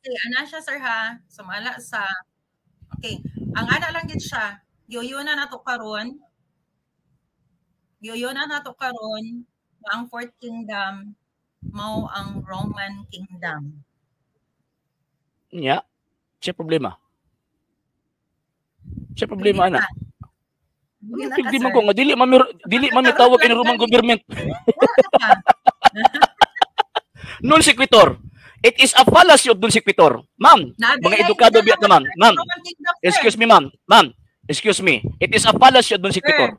Okay, ana siya sir ha. Sumala sa okay. Ang ana lang gid siya. Yoyona nato karon. Yoyona nato karon nga ang Fourth Kingdom mao ang Roman Kingdom. Nya, siya problema. Siya problema ana. Hindi man ko nga dili man tawag ini Roman government. Non sequitur. It is a fallacy of non sequitur. Ma'am, mga edukado biya naman. Ma'am, excuse me ma'am. Ma'am, excuse me. It is a fallacy of non sequitur.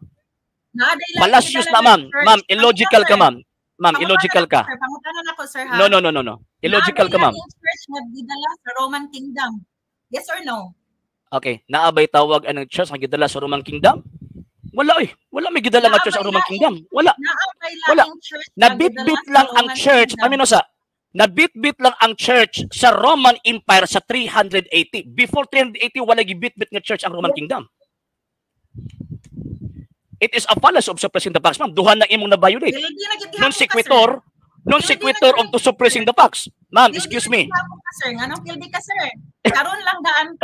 Fallacious na ma'am. Ma'am, illogical ka ma'am. Ma'am, illogical ka. Pangutanan ako sir ha. No. Illogical ka ma'am. Church nagdala sa Roman Kingdom. Yes or no? Okay, naabay tawag ang church nga gidala sa Roman Kingdom? Wala eh. Wala may gidala nga church sa Roman Kingdom. Wala. Wala. Nabitbit lang ang church. Paminosa. Nabitbit lang ang church sa Roman Empire sa 380. Before 380, wala gibitbit nga church ang Roman Kingdom. It is a fallacy of suppressing the facts, ma'am. Duha na imong na-violate. Non sequitur of to suppressing the facts. Ma'am, excuse me. Nganong kildi ka, sir? Karon lang daan.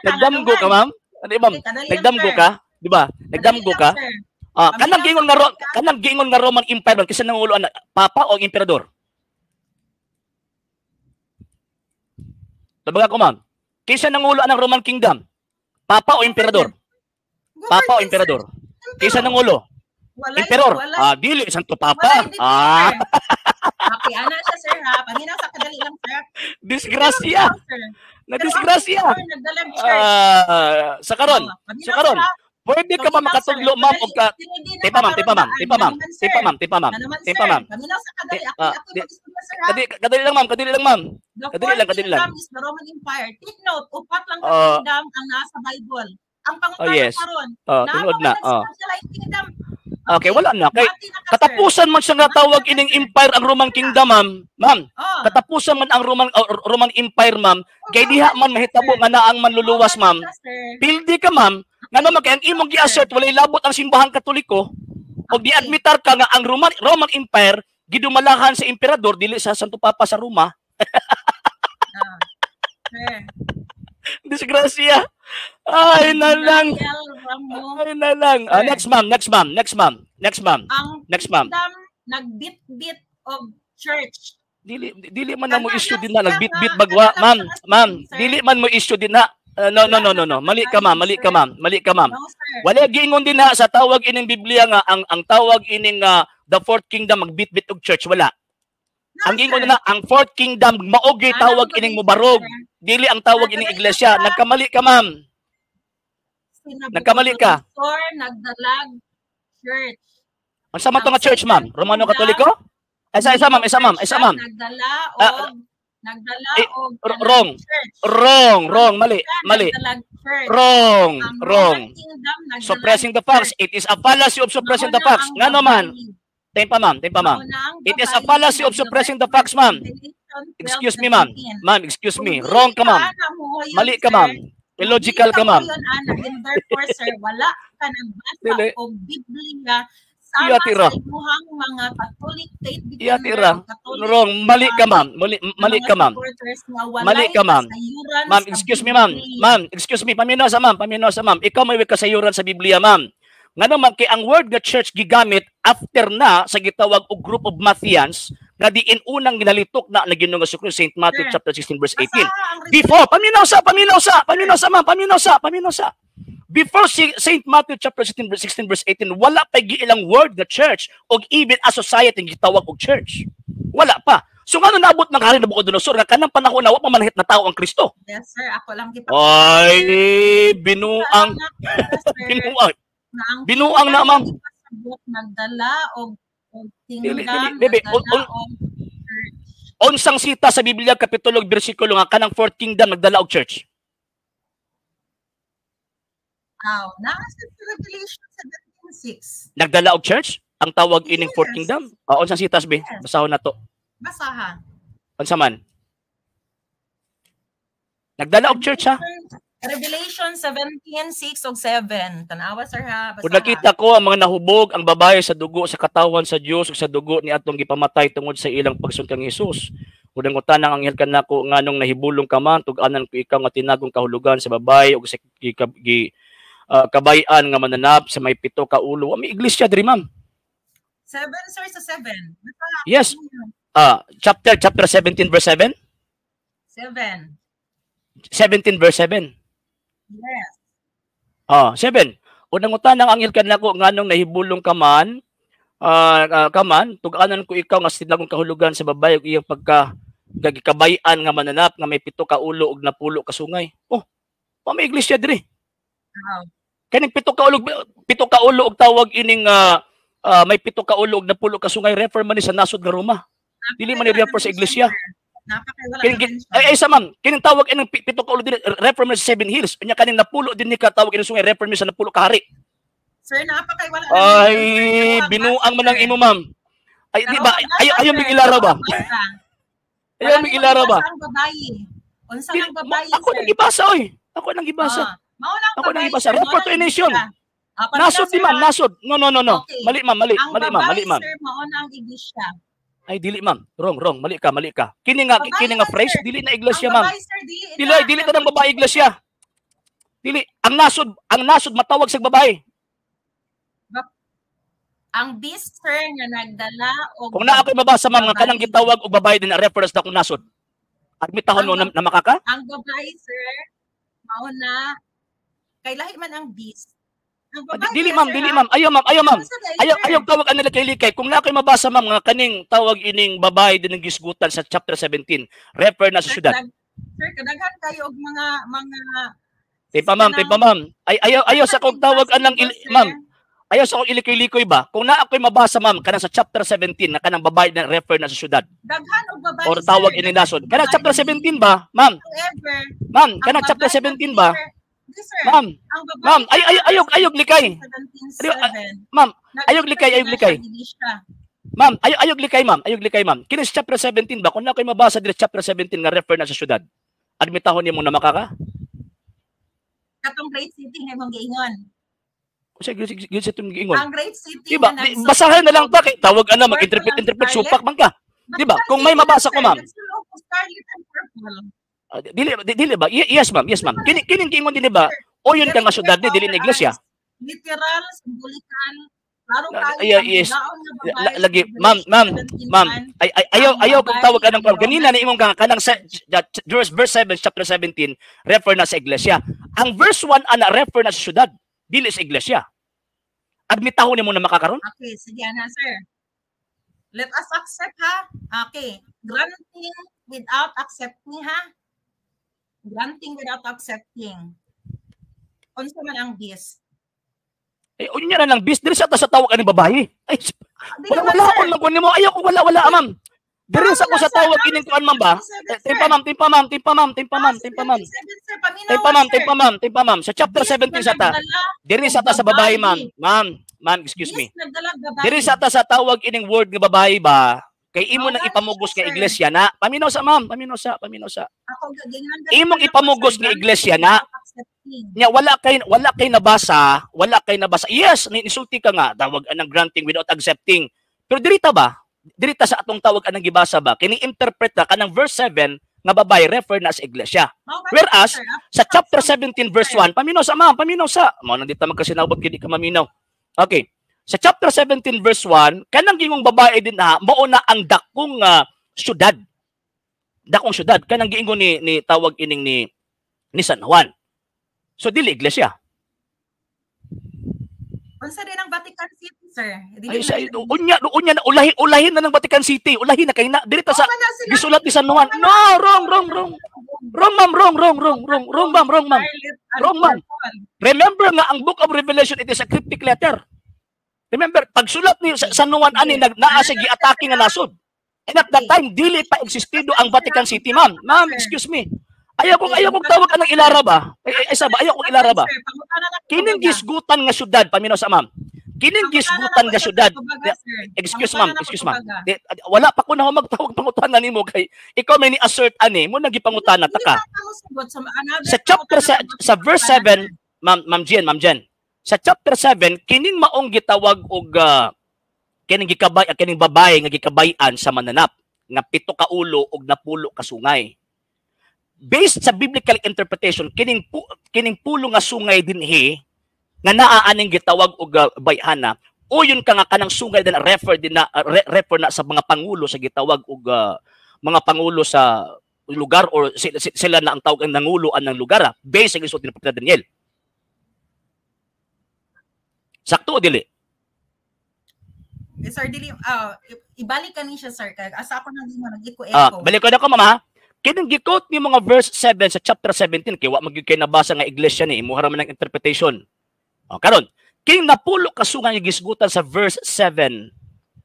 Nagdamgo ka, ma'am? Ano, ma'am? Nagdamgo ka? Di ba? Nagdamgo ka? Kanang giingon nga Roman Empire kasi nangulo ang papa o emperador? Tabaga ko, ma'am. Kaysa nangulo ng Roman Kingdom? Papa o emperador? Papa o emperador? Kaysa nangulo? Emperor. Dili santo papa. Okay, ana siya sir ha. Panginaw sa kadali lang sir. Disgrasya. Na disgrasya. Sa karon. Pwede ka ba makatudlo ma'am o ka tipa ma'am. Panginaw sa kadali Kadali lang ma'am. The Roman Empire. Take note, upat lang ka kingdom ang nasa Bible. Ang pangutana karon. Tunod na. Okay, wala na. Kay katapusan man siya nga tawag ining empire ang Roman Kingdom, ma'am. Katapusan man ang Roman Empire, ma'am. Kay diha man mahitabo nga naang manluluwas, ma'am. Pildi ka, ma'am. Ngano man kay ang imong gi-assert walay labot ang simbahang Katoliko og di-admitar ka nga ang Roman Empire gidumalahan sa emperador dili sa Santo Papa sa Roma. Disgrasya. Ay na lang. Next ma'am. Ang kingdom nagbit-bit of church. Dili man na mo issue din na nagbit-bit bagwa, ma'am. Dili man mo issue din na. No. Mali ka ma'am. Wala giingon din na sa tawag ining Biblia nga ang tawag ining the Fourth Kingdom magbit-bit og church, wala. Ang giingon na ang Fourth Kingdom maogi tawag ining mubarog. Dili ang tawag ining iglesia. Nagkamali ka, ma'am. Nagkamali ka. Nagdalag church. Ang sama to nga church, ma'am? Romano Katoliko? Isa ma'am. Nagdala og Wrong. Mali. Wrong. Suppressing the facts. It is a fallacy of suppressing the facts. Ngano man? Tempa ma'am. It is a fallacy of suppressing the facts, ma'am. Excuse me, ma'am. Ma'am, excuse me. Wrong ka, ma'am. Mali ka, ma'am. Illogical ka, ma'am. Therefore, sir, wala ka nagbasa o Biblia sama sa imuhang mga Catholic faith defender. Wrong. Mali ka, ma'am. Ma'am, excuse me, ma'am. Ma'am, excuse me. Paminosa, ma'am. Ikaw may kasayuran sa Biblia, ma'am. Nga naman, kay ang word nga church gigamit after na sa gitawag og group of Mattheans nga diin unang ginalitok na Ginoo nga Jesu-Cristo, St. Matthew chapter 16 verse 18. Before paminosa. Before St. Matthew chapter 16 verse 18, wala pa giilang word nga church og even a society nga gitawag og church. Wala pa. So ngano naabot ng hari Nabucodonosor nga kanang panahon na wa pa manahit na tao ang Kristo? Yes sir, ako lang Ay, binuang. Binuang na, ma'am. Nagdala og kingdom. Unsang sita sa Biblia kapitulo ug bersikulo nga kanang Fourth Kingdom nagdala og church? Nasa Revelation 17:6. Nagdala og church? Ang tawag ining Fourth Kingdom? Unsang sita be? Basahon na to. Basaha. Unsa man? Nagdala og church ha? Revelation 17:6 ug 7. Tanawa sir ha. Kung nakita ko ang mga nahubog ang babaye sa dugo sa katawan sa Dios ug sa dugo ni atong gipamatay tungod sa ilang pagsun kang Hesus. Unang utan ang anghel kanako nganong nahibulong ka man tug-anan ko ikaw nga tinagong kahulugan sa babay ug sa kabayan nga mananap sa may 7 ka ulo. May iglesia diri ma'am. 7 sir sa 7. Yes. Chapter 17 verse 7. 7. 17 verse 7. Yes. 7. Unang utan ang anghel kanako nganong nahibulong ka man tug-anan ko ikaw nga tinagong kahulugan sa babay ug iyang kabayan nga mananap nga may 7 ka ulo ug napulo ka sungay. May iglesia diri. Kaning 7 ka ulo ug tawag ining may 7 ka ulo ug napulo ka sungay refer man ni sa nasod nga Roma. Dili man ni refer sa iglesia. Ay sa ma'am, kining tawag ining 7 ka ulo dili refer man sa 7 hills. Unya kaning napulo din ni ka tawag ining sungay refer man sa napulo ka hari. Sir, wala. Ay, binuang man ang imo ma'am. Ay di ba ayo mig ilaraw ba? Ayo mig ilaraw ba? Unsa ang babayi? Ako nang gibasa oy. Ako nang gibasa. Ako nang gibasa. Report to nation. Nasod di ma'am, nasod. No. Okay. Mali ma'am. Sir, mao na ang iglesia. Ay dili ma'am. Wrong. Mali ka. Kini nga phrase dili na iglesia ma'am. Dili ta nang babae iglesia. Dili ang nasod matawag sa babae. Ang beast sir nga nagdala og kung naa koy mabasa ma'am nga kanang gitawag og babae din na reference na kung nasod. Admitahon mo na makaka? Ang babae sir mao na kay lahi man ang beast. Ang babae dili ma'am. Ayaw ma'am. Ayaw tawag ang nila kay likay. Kung naa koy mabasa ma'am nga kaning tawag ining babae din ng gisgutan sa chapter 17, refer na sa syudad. Sir, kadaghan kayo og mga Tipa ma'am. Ayaw sa kong tawag anang ma'am. Ayaw sa kong ilikoy-likoy ba? Kung naa ko'y mabasa ma'am kanang sa chapter 17 na kanang babae na refer na sa syudad. Daghan og babae. Or tawag ini nasod. Kanang chapter 17 ba? Ma'am. Ma'am, kanang chapter 17 ba? Ma'am, ayog likay. Ma'am, ayog likay. Ma'am, ayog likay ma'am. Kini sa chapter 17 ba? Kung naa ko'y mabasa dili chapter 17 nga refer na sa syudad. Admitahon nimo na makaka? Katong great city nga imong giingon. Kasi gilsa itong giingon. Ang great city diba? Basahin na lang ba? Tawag mag-interpret supak man ka. Diba? Kung may mabasa ko, ma'am. Dili ba? Yes, ma'am. Kining giingon din ba? O yun ka nga syudad ni dili na iglesia. Literal, simbolikan, klaro yes. Lagi, ma'am. Ayaw kung tawag ka ng ganina na imong kanang verse 7, chapter 17, refer na sa iglesia. Ang verse 1 ana refer na sa syudad. Dili sa iglesia. Admitahon niyo muna makakaroon? Okay, sige na, sir. Let us accept, ha? Okay. Granting without accepting, ha? Granting without accepting. Unsa man ang bis? Unya na lang bis. Dili sa tawag ani babae. Ay, wala ko lang nimo. Ayaw ko wala, ma'am. Diri sa ko sa tawag ining kuan ma'am ba? Timpa ma'am. Sa chapter 17 sa ta. Diri sa ta sa babae ma'am. Ma'am, excuse me. Diri sa ta sa tawag ining word nga babae ba? Kay imo nang ipamugos nga iglesia na. Paminaw sa ma'am, paminaw sa. Imong ipamugos nga iglesia na. Nya wala kay nabasa. Yes, nisulti ka nga tawag anang granting without accepting. Pero diri ta ba? Dirita sa atong tawag anang gibasa ba kini-interpret na kanang verse 7 nga babae refer na sa iglesia. Whereas sa chapter 17 verse 1 paminaw sa mao nang dita magkasinawag kini ka maminaw. Okay. Sa chapter 17 verse 1 kanang gingong babae din na mao na ang dakong syudad. Dakong syudad kanang giingon ni tawag ining ni San Juan. So dili iglesia. Unsa din ang Vatican City, sir? Unya na ulahin na ng Vatican City. Ulahin na kay na dito sa gisulat ni San Juan. No, wrong. Wrong, ma'am. Remember nga ang Book of Revelation it is a cryptic letter. Remember pagsulat ni San Juan ani naa sa gi-atake nga nasod. And at that time dili pa existido ang Vatican City, ma'am. Ma'am, excuse me. Ayaw kong tawag anang ilara ba? Ayaw kong ilara ba? Kining gisgutan nga syudad, paminaw sa ma'am. Kining gisgutan nga syudad. Excuse ma'am. Wala pa ko na magtawag pangutanan nimo kay ikaw may ni-assert ani mo nagipangutana ta ka. Sa chapter sa verse 7, Ma'am Jen. Sa chapter 7, kining maong gitawag og kining babae nga gikabayan sa mananap. nga 7 ka ulo ug napulo ka sungay. Based sa biblical interpretation, kining pulo nga sungay dinhi nga naa aning gitawag og bayhana, o yun ka nga kanang sungay din refer na sa mga pangulo sa gitawag og mga pangulo sa lugar, or sila na ang tawag ang nanguluan ng lugar, based sa gisod ni Propeta Daniel. Sakto o dili? Sir, dili, ibalik ka ni siya, sir. Asa ako nang di mo nag-echo-echo. Balik ko na ko, mama. Kinang gikot ni mga verse 7 sa chapter 17, kaya wa magiging kay nabasa nga iglesia ni, imuha man ng interpretation. Karon, kining napulo ka sungay nga gisgutan sa verse 7,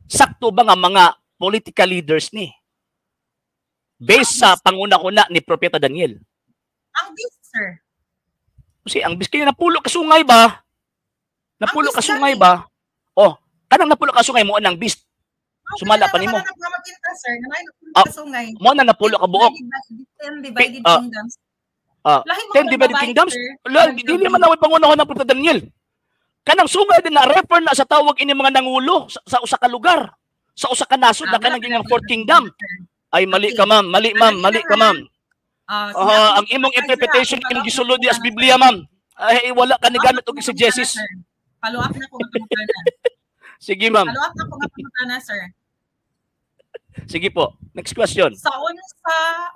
sakto ba nga mga political leaders ni? Based sa panguna-una ni Propeta Daniel. Ang bis, sir. Kasi ang bis, kaya napulo ka sungay ba? Napulo ka sungay ba? Oh, kanang napulo ka sungay mo anang bis. Sumala pa nimo. Mo na napulo ka buok. 10 divided kingdoms. 10 divided kingdoms? Dili man naway pangunahon ng Propeta Daniel. Kanang sungay din na refer na sa tawag ini mga nangulo sa usa ka lugar. Sa usa ka nasod na kanang gingang fourth kingdom. Ay mali ka ma'am, mali ka ma'am. Ang imong interpretation imong gisulod di as Biblia ma'am. Ay wala ka ni gamit og exegesis. Follow up na ko nga. Sige, ma'am. Follow up na po nga sir. Sige po. Next question. Sa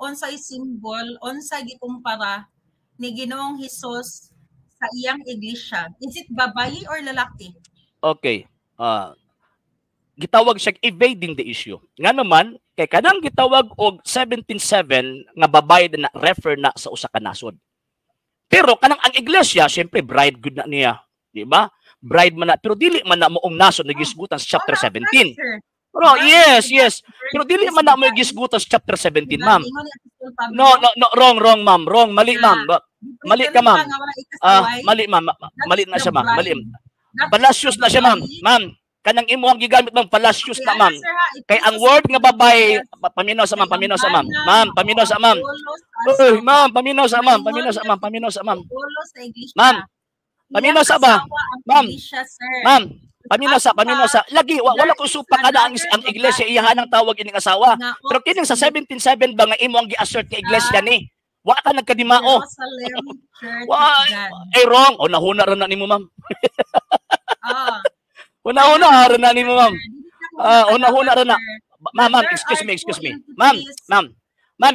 unsay symbol, unsay gikumpara ni Ginoong Hesus sa iyang iglesia? Is it babayi or lalaki? Okay. Gitawag siya evading the issue. Nga naman, kay kanang gitawag og 17:7 nga babayi na refer na sa usa ka nasod. Pero kanang ang iglesia, syempre bride good na niya, di ba? Bride man na, pero dili man na moong nasod na gisgutan sa chapter 17. Pero yes. Pero dili man na mo gisgutan sa chapter 17, ma'am. No, wrong, ma'am. Wrong, mali, ma'am. Mali ka, ma'am. Mali, ma'am. Mali na siya, ma'am. Mali. Palacios na siya, ma'am. Ma'am, kanang imo ang gigamit ng palacios na, ma'am. Kay ang word nga babae, paminaw sa, ma'am. Ma'am, paminaw sa, ma'am. Uy, ma'am, paminaw sa, ma'am. Ma'am, paminaw sa ba? Ma'am, paminaw sa. Lagi, wala ko supa kada ang iglesia iyahan ang tawag ining asawa. Pero kining sa 17:7 ba nga imo ang gi-assert nga iglesia ni? Wa ka nagkadimao. Wrong. O nahuna ra na nimo, ma'am. Una ra na nimo, ma'am. Una ra na. Ma'am, excuse me. Ma'am,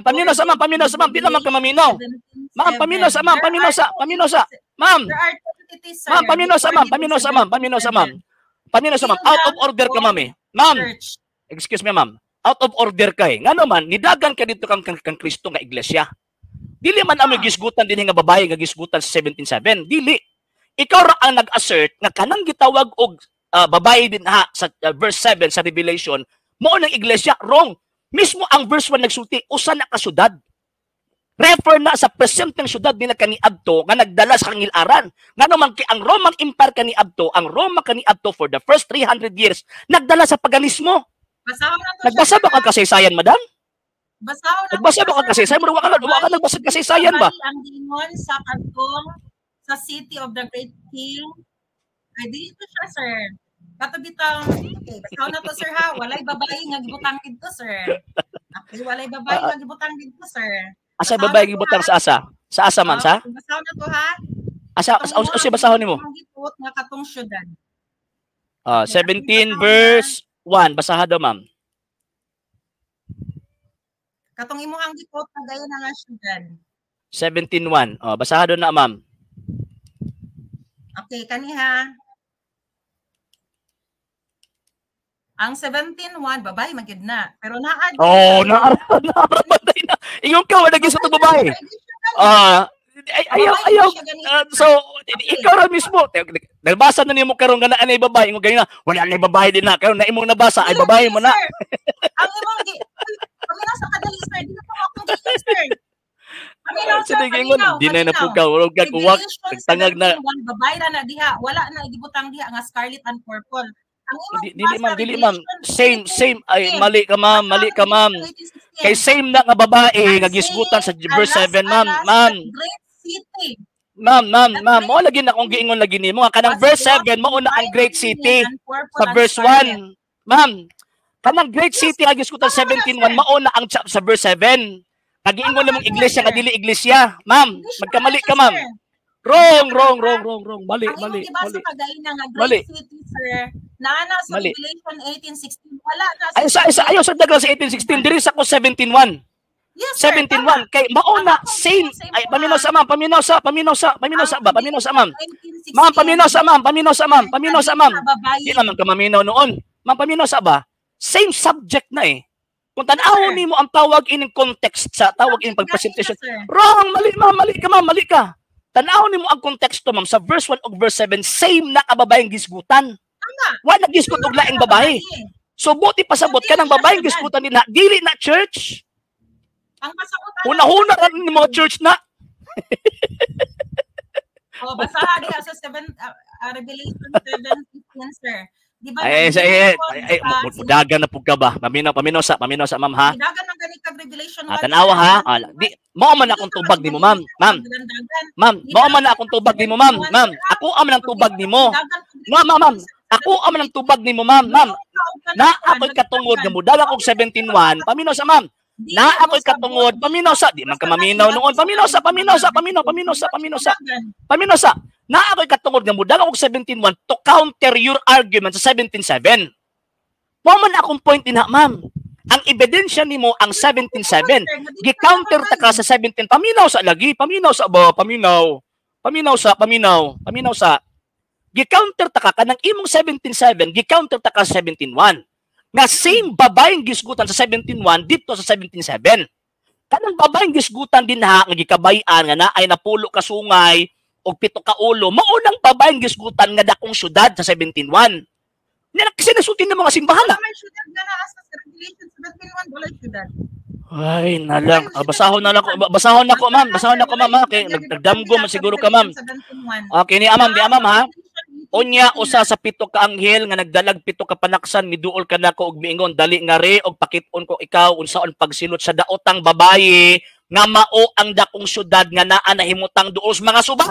paminaw sa, ma'am. Di naman ka maminaw. Ma'am, paminaw sa. Ma'am, paminaw sa, ma'am. Out of order ka, ma'am. Ma'am, excuse me, ma'am. Out of order ka eh. Nga naman, nidagan ka dito kang Kristo nga iglesia. Dili man amo gisgutan din nga babae nga gisgutan sa 17:7. Dili. Ikaw ra ang nag-assert nga kanang gitawag og babae din ha sa verse 7 sa Revelation, mo ng iglesia. Wrong. Mismo ang verse 1 nagsulti, usa na ka syudad. Refer na sa presenteng syudad nila kaniadto nga nagdala sa kangilaran. Nga naman ang Roman Empire kaniadto, ang Roma kaniadto for the first 300 years nagdala sa paganismo. Nagbasa ba ka kasaysayan, madam? Nagbasa ba ka kasaysayan? Wa ka nagbasa kasaysayan ba? Ang dingon sa kantong sa City of the Great King. Ay dito siya, sir. Katubitang, okay, basaw na to, sir, ha? Walay babae nga gibutang dito, sir. Okay, walay babae nga gibutang dito, sir. Asa babae gibutang sa asa? Sa asa man, sa? Basaw na to, ha? Asa basahon nimo? Ang gipot nga katong syudad. 17 verse 1, basaha daw, ma'am. Katong imuhang gipot nga gaya na nga syudad. 17:1. Basaha daw na, ma'am. Okay, kaniha. Ang 17:1 babae magyud na. Pero naa. Naaramatay na. Ingon ka wala gyud sa babae. Ayaw. So ikaw ra mismo. Nabasa na nimo karon nga naa babae, ingon ganina. Wala na babae din na. Karon na imong nabasa ay babae mo na. Ang imong paminaw sa kadali, sir. Di na pa ako sir. Sige, ingon di na napukaw. Wala kag uwak. Tangag na. Babae ra na diha. Wala na gibutang diha nga scarlet and purple. Dili ma'am. Same. Ay, mali ka ma'am. Kay same na nga babae nga gisgutan sa verse 7, ma'am. Ma'am. Mo lagi na akong giingon lagi nimo nga kanang verse 7 mao na ang great city. Sa verse 1, ma'am. Kanang great city nga giskutan 17:1 mao na ang sa verse 7. Kagiingon namong iglesia nga dili iglesia. Ma'am, magkamali ka, ma'am. Wrong. Mali. Ang ibasa kagain na nga great city, sir. Naana sa Revelation 18:16 wala na sa ayaw sa dagla sa 18:16 diri sa ko 17:1. Yes, 17:1 kay mao na same ay paminaw sa ma'am ba ma'am. Ma'am paminaw sa ma'am. Di naman ka maminaw noon. Ma'am paminaw sa ba? Same subject na eh. Kung tan-awon nimo ang tawag ining context sa tawag ining pagpresentation. Wrong, mali ka. Tan-awon nimo ang konteksto ma'am sa verse 1 ug verse 7 same na kababayang gisgutan. Wa nagisgot og laing babae. So buti pasabot ka ng babaeng gisgutan nila dili na church. Ang masagutan. Una-una ra ni mga church na. Basaha diha sa Revelation 7:15, sir. Di ba? Dagan na pug ka ba? Paminaw sa ma'am ha. Dagan ng ganit kag Revelation 1. Tanawa ha. Di mao man akong tubag nimo ma'am. Ma'am, mao man akong tubag nimo ma'am. Ma'am, ako am ng tubag nimo. Ma'am. Ako am ng tubag nimo ma'am. Ma'am. Na ako'y katungod nga mudalang og 17:1. Paminaw sa ma'am. Na ako'y katungod, paminaw sa, di man ka maminaw noon, paminaw sa. Na ako'y katungod nga mudalang og 17:1 to counter your argument sa 17:7. Wa man akong point din ha, ma'am. Ang ebidensya nimo ang 17:7. Gi-counter ta ka sa 17. Paminaw sa. Gi-counter ta ka kanang imong 17:7, gi-counter ta ka sa 17:1. Nga same babaeng gisgutan sa 17:1 dito sa 17:7. Kanang babaeng gisgutan din ha nga gikabayan nga naay napulo ka sungay og 7 ka ulo, maunang babaeng gisgutan nga dakong syudad sa 17:1. Nya sinasutin ng mga simbahan na. May syudad nga naa sa Revelation 17:1 wala syudad. Ay, nalang. Basahon na ko, ma'am. Okay, nagdamgo man siguro ka, ma'am. Okay, di amam ha. Unya usa sa 7 ka anghel nga nagdalag 7 ka panaksan miduol ka nako og miingon dali nga re og pakit-on ko ikaw unsaon pagsilot sa daotang babaye nga mao ang dakong syudad nga naa nahimutang duos mga suba.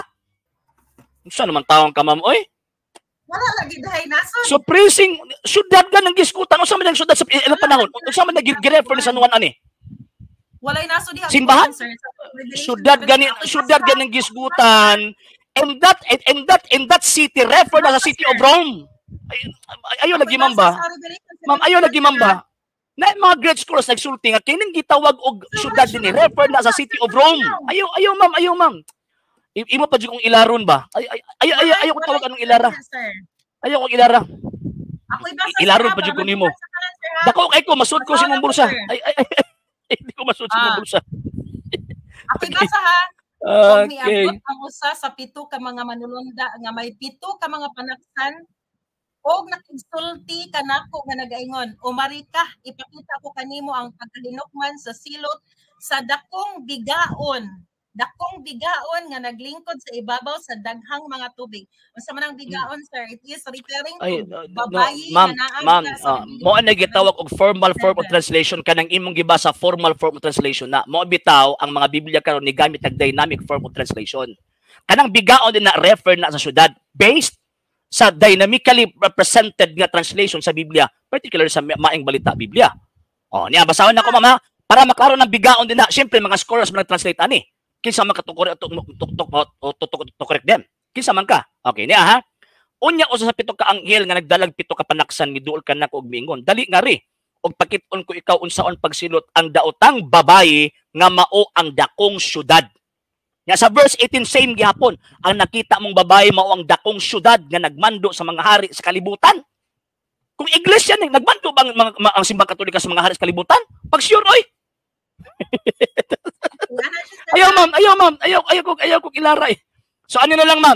Unsa naman tawon ka ma'am oy? Wala lagi dahay nason. So praising syudad ka nang giskutan unsa man ang syudad sa ilang panahon? Unsa man nag-refer ni sa nuwan ani? Walay naso diha. Simbahan? Syudad ganing gisgutan. And that city refer na sa city of Rome. Ayo lagi ma'am ba? Ma'am, ayo lagi ma'am ba? Na mga great scholars nagsulti nga kining gitawag og syudad dinhi refer na sa city of Rome. Ayo ma'am. Imo pa jud kong ilaron ba? Ayo ko tawag anong ilara. Ayo ko ilara. Ako ibasa. Ilaron pa jud ko nimo. Dako kay ko masud ko sa imong bulsa. Hindi ko masud sa imong bulsa. Ako ibasa ha. Okay. Ang usa sa 7 ka mga manulunda nga may 7 ka mga panaksan og nakigsulti kanako nga nagaingon, "Umari ka, ipakita ko kanimo ang pagkalinokman sa silot sa dakong bigaon nga naglingkod sa ibabaw sa daghang mga tubig." Unsa man ang bigaon, sir? It is referring to babayi ma'am, mo ang nagitawag og formal form of translation kanang imong gibasa formal form of translation na mo bitaw ang mga Biblia karon ni gamit ang dynamic form of translation. Kanang bigaon din na refer na sa syudad based sa dynamically represented nga translation sa Biblia, particularly sa Maing Balita Biblia. Niya basahon nako mama para makaroon ng bigaon din na. Syempre mga scholars man translate ani. Kinsa man ka to correct them. Kinsa man ka. Okay niya ha. Unya usa sa 7 ka anghel nga nagdalag 7 ka panaksan miduol ka nako og miingon. Dali nga ri og pakit-on ko ikaw unsaon pagsilot ang daotang babaye nga mao ang dakong syudad. Nya sa verse 18 same gihapon, ang nakita mong babaye mao ang dakong syudad nga nagmando sa mga hari sa kalibutan. Kung iglesia ni nagmando bang ang simbang katolika sa mga hari sa kalibutan? Pag sure oy. Ayaw ma'am, ayaw ko ilara eh. So ano na lang ma'am,